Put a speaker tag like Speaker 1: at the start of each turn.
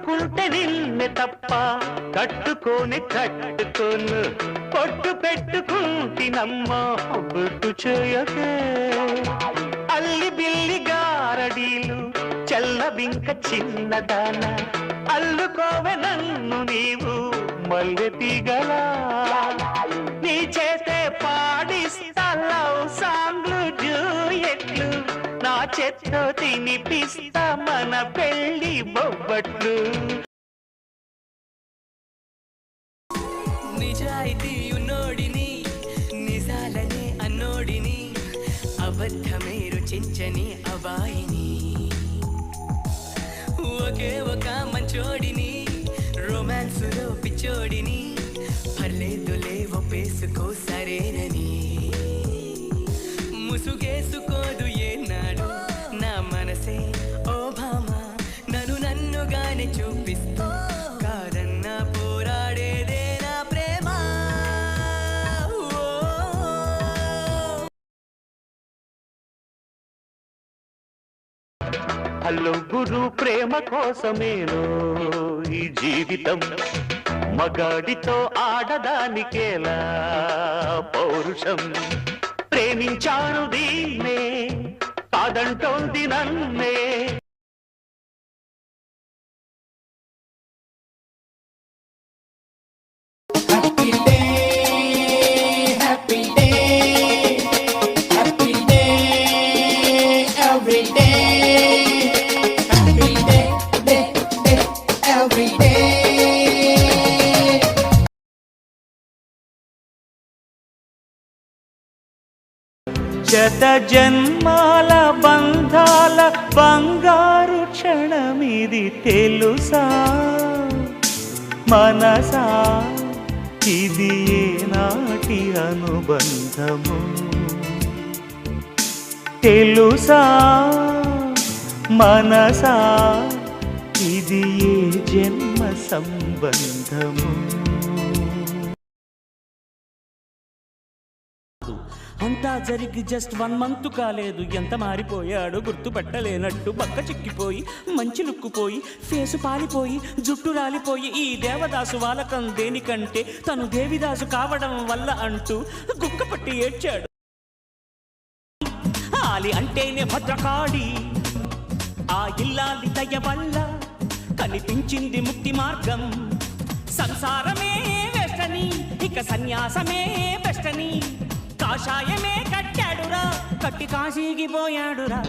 Speaker 1: కట్టుకుంటే నిన్నే తప్ప కట్టుకోను పొట్టు పెట్టుకుంటినమ్మా బొట్టు చేయకే అల్లి బిల్లి గారడీలు చల్లబింక చిన్నదాన అల్లుకోవె నన్ను నీవు మల్లె తీగలా నీ చేతే పాడిస్తా లవ్ సాంగ్లు డ్యూయెట్లు నా చేత్తో తినిపిస్తా మన పెళ్లి బొబ్బట్లు
Speaker 2: నిజాయితీ ఉన్నోడిని నిజాలనే అన్నోడిని అబద్ధమే రుచించని అబాయిని ఒకే ఒక మంచోడిని రొమాన్సులో పిచ్చోడిని పర్లేదులే ఒప్పేసుకో సరేనని ముసుగేసుకోదు ఏనాడు నా మనసే ఓ భామ నన్నుగానే చూపిస్తూ కాదన్నా పోరాడేదే నా ప్రేమ
Speaker 1: హలో గురు ప్రేమ కోసమేనో ఈ జీవితం మగాడితో ఆడదానికేలా పౌరుషం ప్రేమించాను దీన్నే కాదంటోంది నన్నే శత జన్మాల బంధాల బంగారు క్షణమిది తెలుసా మనసా ఇది ఏనాటి అనుబంధము తెలుసా మనసా ఇది ఏ జన్మ సంబంధము
Speaker 3: అంతా జరిగి జస్ట్ 1 మంత్ కాలేదు ఎంత మారిపోయాడు గుర్తుపట్టలేనట్టు పక్క చిక్కిపోయి మంచి లుక్కుపోయి ఫేసు పాలిపోయి జుట్టు రాలిపోయి ఈ దేవదాసు వాలకం దేనికంటే తను దేవిదాసు కావడం వల్ల అంటూ గుక్కపట్టి ఏడ్చాడు ఆలి అంటేనే భద్రకాళి ఆ ఇల్లాలి దయ వల్ల కనిపించింది ముక్తి మార్గం సంసారమే వెస్టని ఇక సన్యాసమే బెస్టని కాషాయమే కట్టాడురా కట్టి కాశీకి పోయాడురా